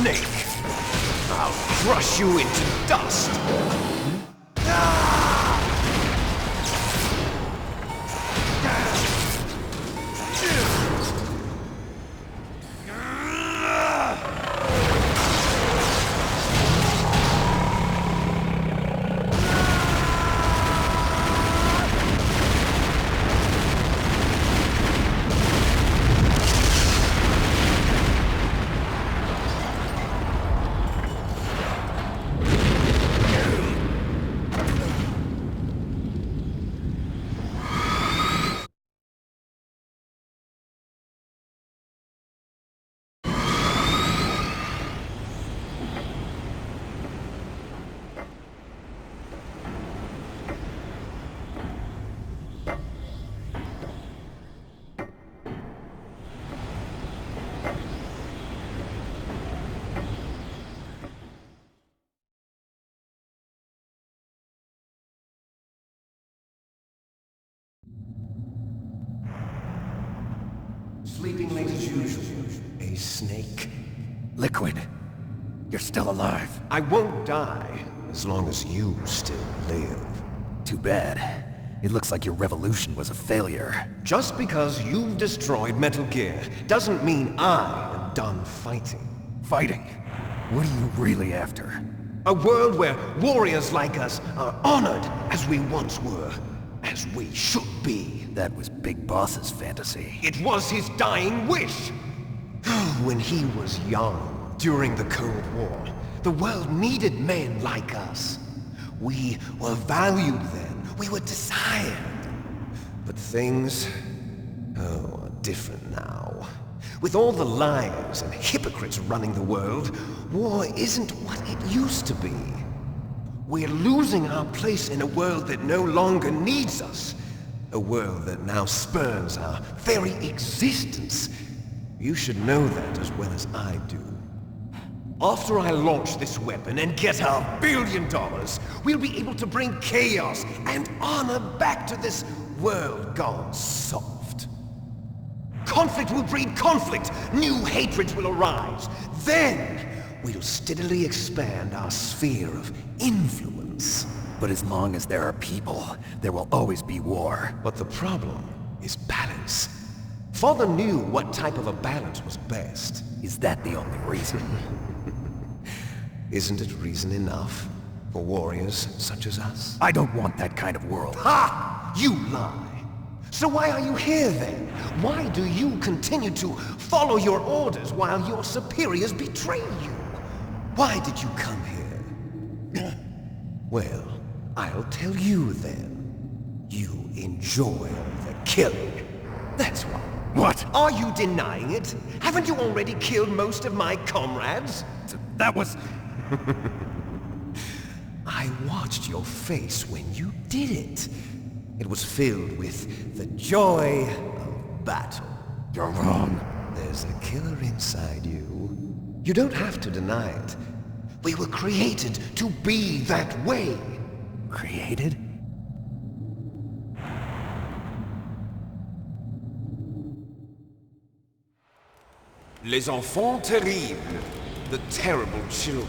snake! I'll crush you into dust! Sleeping late as usual. A snake. Liquid, you're still alive. I won't die as long as you still live. Too bad. It looks like your revolution was a failure. Just because you've destroyed Metal Gear doesn't mean I am done fighting. Fighting? What are you really after? A world where warriors like us are honored as we once were, as we should be. That was Big Boss's fantasy. It was his dying wish. When he was young, during the Cold War, the world needed men like us. We were valued then. We were desired. But things, are different now. With all the liars and hypocrites running the world, war isn't what it used to be. We're losing our place in a world that no longer needs us. A world that now spurns our very existence. You should know that as well as I do. After I launch this weapon and get our $1 billion, we'll be able to bring chaos and honor back to this world gone soft. Conflict will breed conflict. New hatreds will arise. Then, we'll steadily expand our sphere of influence. But as long as there are people, there will always be war. But the problem is balance. Father knew what type of a balance was best. Is that the only reason? Isn't it reason enough for warriors such as us? I don't want that kind of world. Ha! You lie! So why are you here then? Why do you continue to follow your orders while your superiors betray you? Why did you come here? Well, I'll tell you then. You enjoy the killing. That's why. What? Are you denying it? Haven't you already killed most of my comrades? That was... I watched your face when you did it. It was filled with the joy of battle. You're wrong. There's a killer inside you. You don't have to deny it. We were created to be that way. Created? Les enfants terribles. The terrible children.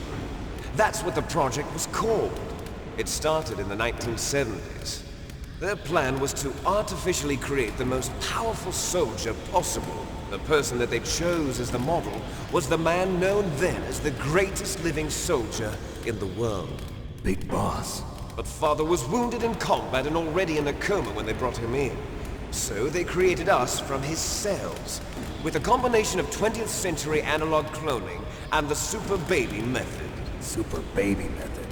That's what the project was called. It started in the 1970s. Their plan was to artificially create the most powerful soldier possible. The person that they chose as the model was the man known then as the greatest living soldier in the world. Big Boss. But Father was wounded in combat and already in a coma when they brought him in. So they created us from his cells, with a combination of 20th century analog cloning and the Super Baby method. Super Baby method.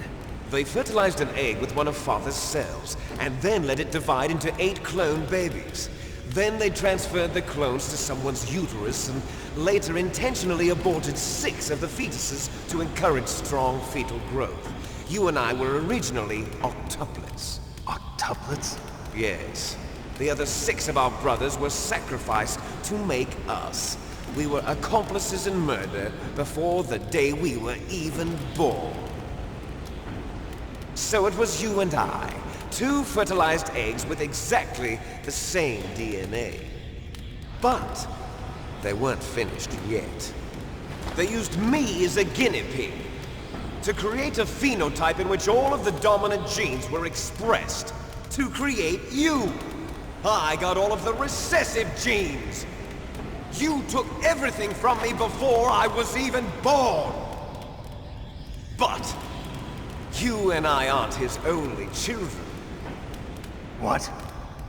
They fertilized an egg with one of Father's cells, and then let it divide into 8 clone babies. Then they transferred the clones to someone's uterus and later intentionally aborted 6 of the fetuses to encourage strong fetal growth. You and I were originally octuplets. Octuplets? Yes. The other 6 of our brothers were sacrificed to make us. We were accomplices in murder before the day we were even born. So it was you and I, 2 fertilized eggs with exactly the same DNA. But they weren't finished yet. They used me as a guinea pig to create a phenotype in which all of the dominant genes were expressed to create you. I got all of the recessive genes. You took everything from me before I was even born. But you and I aren't his only children. What?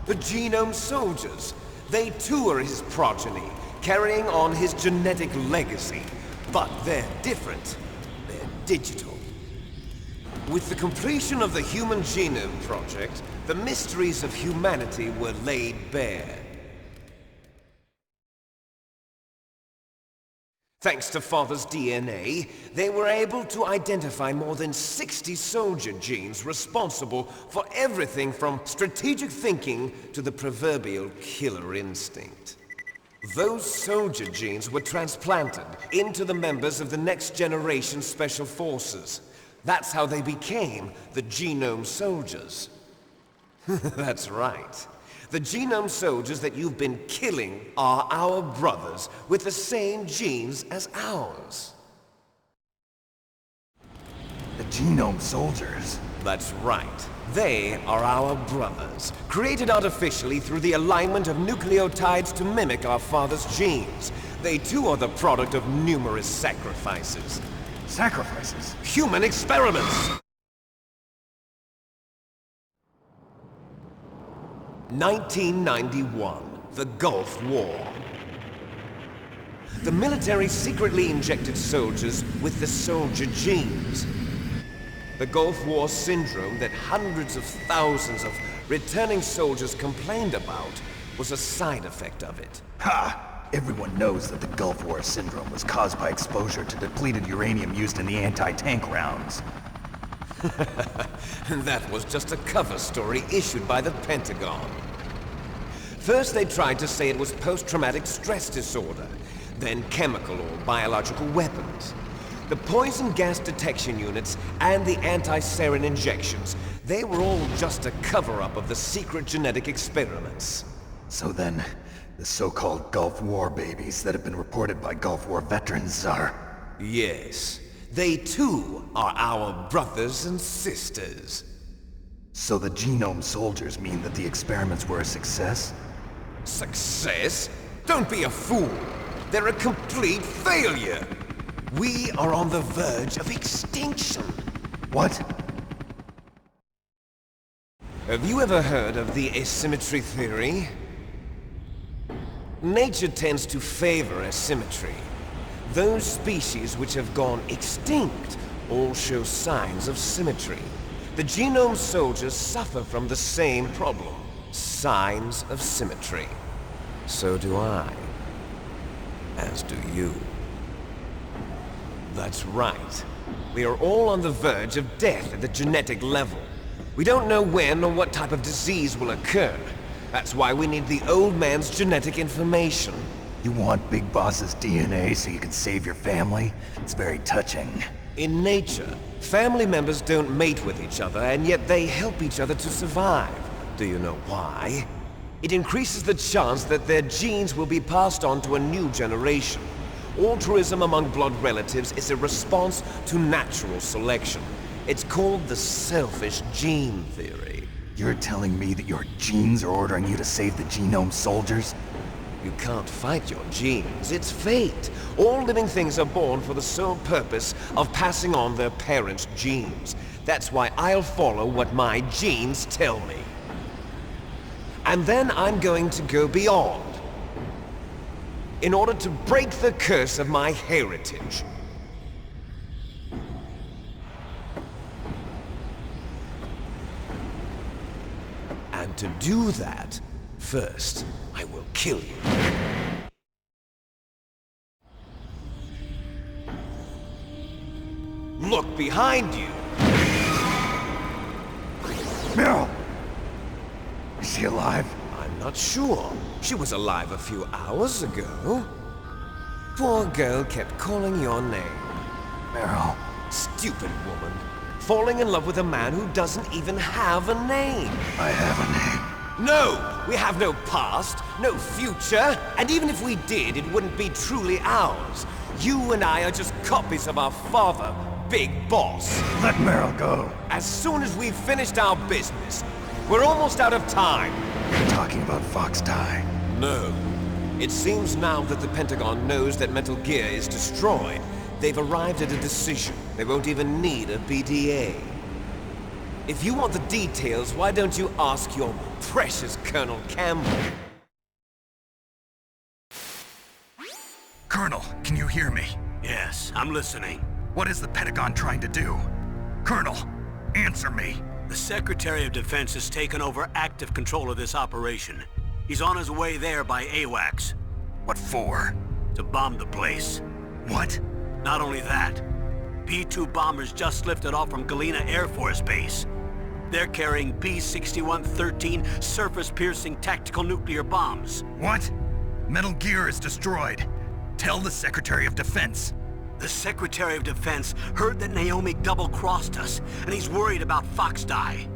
The Genome Soldiers. They too are his progeny, carrying on his genetic legacy. But they're different. They're digital. With the completion of the Human Genome Project, the mysteries of humanity were laid bare. Thanks to Father's DNA, they were able to identify more than 60 soldier genes responsible for everything from strategic thinking to the proverbial killer instinct. Those soldier genes were transplanted into the members of the next generation Special Forces. That's how they became the Genome Soldiers. That's right. The Genome Soldiers that you've been killing are our brothers with the same genes as ours. The Genome Soldiers? That's right. They are our brothers, created artificially through the alignment of nucleotides to mimic our father's genes. They too are the product of numerous sacrifices. Sacrifices? Human experiments! 1991, the Gulf War. The military secretly injected soldiers with the soldier genes. The Gulf War syndrome that hundreds of thousands of returning soldiers complained about was a side effect of it. Ha! Everyone knows that the Gulf War syndrome was caused by exposure to depleted uranium used in the anti-tank rounds. That was just a cover story issued by the Pentagon. First they tried to say it was post-traumatic stress disorder, then chemical or biological weapons. The poison gas detection units and the anti-sarin injections, they were all just a cover-up of the secret genetic experiments. So then, the so-called Gulf War babies that have been reported by Gulf War veterans are... Yes. They too are our brothers and sisters. So the Genome Soldiers mean that the experiments were a success? Success? Don't be a fool. They're a complete failure. We are on the verge of extinction. What? Have you ever heard of the asymmetry theory? Nature tends to favor asymmetry. Those species which have gone extinct all show signs of symmetry. The Genome Soldiers suffer from the same problem. Signs of symmetry. So do I. As do you. That's right. We are all on the verge of death at the genetic level. We don't know when or what type of disease will occur. That's why we need the old man's genetic information. You want Big Boss's DNA so you can save your family? It's very touching. In nature, family members don't mate with each other, and yet they help each other to survive. Do you know why? It increases the chance that their genes will be passed on to a new generation. Altruism among blood relatives is a response to natural selection. It's called the selfish gene theory. You're telling me that your genes are ordering you to save the Genome Soldiers? You can't fight your genes. It's fate. All living things are born for the sole purpose of passing on their parents' genes. That's why I'll follow what my genes tell me. And then I'm going to go beyond. In order to break the curse of my heritage. And to do that, first, I will kill you. Look behind you! Meryl! Is she alive? I'm not sure. She was alive a few hours ago. Poor girl kept calling your name. Meryl. Stupid woman. Falling in love with a man who doesn't even have a name. I have a name. No! We have no past, no future, and even if we did, it wouldn't be truly ours. You and I are just copies of our father, Big Boss. Let Meryl go. As soon as we've finished our business, we're almost out of time. You're talking about Fox Die. No. It seems now that the Pentagon knows that Metal Gear is destroyed. They've arrived at a decision. They won't even need a BDA. If you want the details, why don't you ask your precious Colonel Campbell? Colonel, can you hear me? Yes, I'm listening. What is the Pentagon trying to do? Colonel, answer me. The Secretary of Defense has taken over active control of this operation. He's on his way there by AWACS. What for? To bomb the place. What? Not only that, P-2 bombers just lifted off from Galena Air Force Base. They're carrying P-6113 surface-piercing tactical nuclear bombs. What? Metal Gear is destroyed. Tell the Secretary of Defense. The Secretary of Defense heard that Naomi double-crossed us, and he's worried about Fox Die.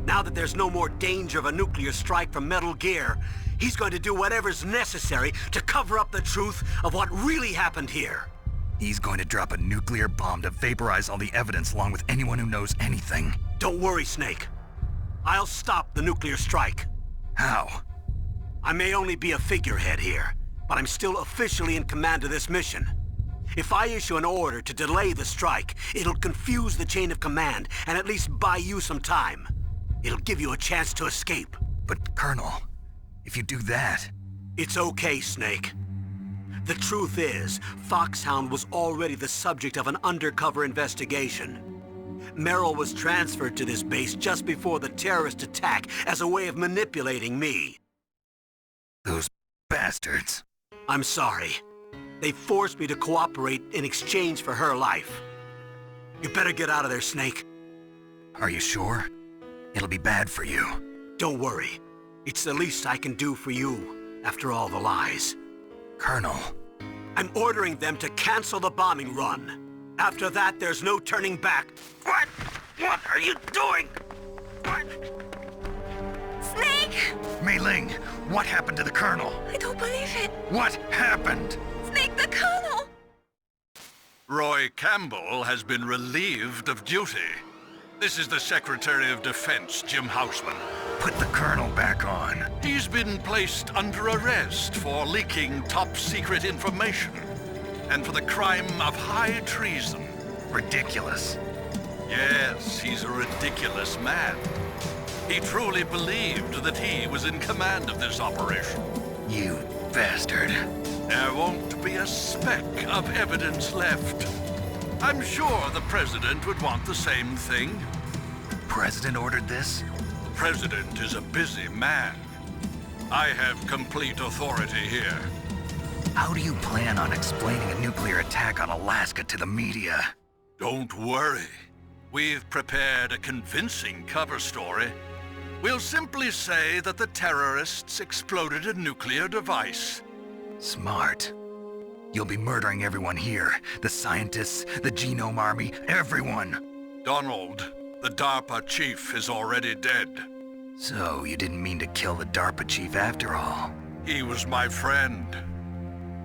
Now that there's no more danger of a nuclear strike from Metal Gear, he's going to do whatever's necessary to cover up the truth of what really happened here. He's going to drop a nuclear bomb to vaporize all the evidence along with anyone who knows anything. Don't worry, Snake. I'll stop the nuclear strike. How? I may only be a figurehead here, but I'm still officially in command of this mission. If I issue an order to delay the strike, it'll confuse the chain of command and at least buy you some time. It'll give you a chance to escape. But, Colonel, if you do that... It's okay, Snake. The truth is, Foxhound was already the subject of an undercover investigation. Meryl was transferred to this base just before the terrorist attack as a way of manipulating me. Those bastards. I'm sorry. They forced me to cooperate in exchange for her life. You better get out of there, Snake. Are you sure? It'll be bad for you. Don't worry. It's the least I can do for you, after all the lies. Colonel. I'm ordering them to cancel the bombing run. After that, there's no turning back. What? What are you doing? What? Snake! Mei Ling, what happened to the Colonel? I don't believe it. What happened? Snake, the Colonel! Roy Campbell has been relieved of duty. This is the Secretary of Defense, Jim Houseman. Put the Colonel back on. He's been placed under arrest for leaking top-secret information and for the crime of high treason. Ridiculous. Yes, he's a ridiculous man. He truly believed that he was in command of this operation. You bastard. There won't be a speck of evidence left. I'm sure the President would want the same thing. President ordered this? The President is a busy man. I have complete authority here. How do you plan on explaining a nuclear attack on Alaska to the media? Don't worry. We've prepared a convincing cover story. We'll simply say that the terrorists exploded a nuclear device. Smart. You'll be murdering everyone here. The scientists, the Genome Army, everyone. Donald, the DARPA chief, is already dead. So, you didn't mean to kill the DARPA chief after all. He was my friend.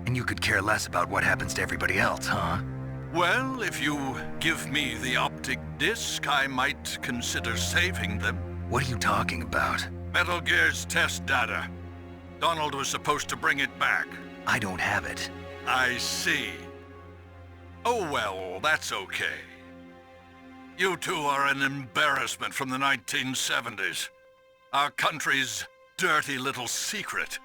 And you could care less about what happens to everybody else, huh? Well, if you give me the optic disc, I might consider saving them. What are you talking about? Metal Gear's test data. Donald was supposed to bring it back. I don't have it. I see. Oh well, that's okay. You two are an embarrassment from the 1970s. Our country's dirty little secret.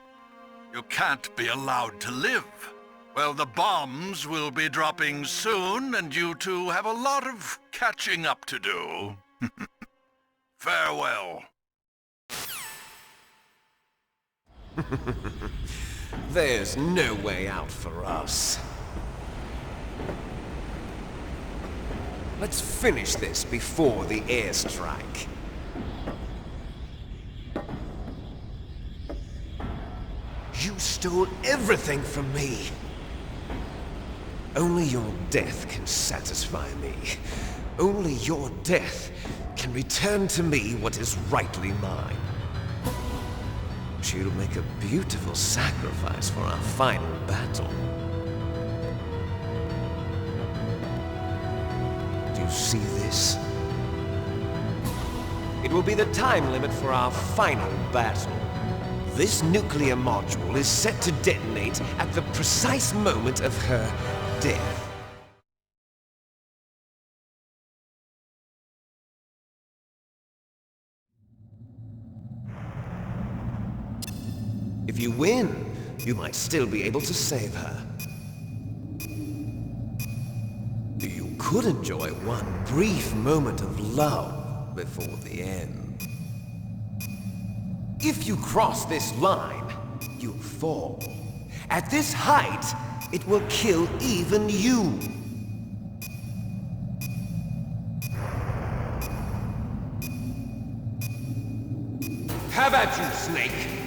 You can't be allowed to live. Well, the bombs will be dropping soon, and you two have a lot of catching up to do. Farewell. There's no way out for us. Let's finish this before the airstrike. You stole everything from me. Only your death can satisfy me. Only your death can return to me what is rightly mine. She'll make a beautiful sacrifice for our final battle. you see this? It will be the time limit for our final battle. This nuclear module is set to detonate at the precise moment of her death. If you win, you might still be able to save her. You could enjoy one brief moment of love before the end. If you cross this line, you'll fall. At this height, it will kill even you. Have at you, Snake!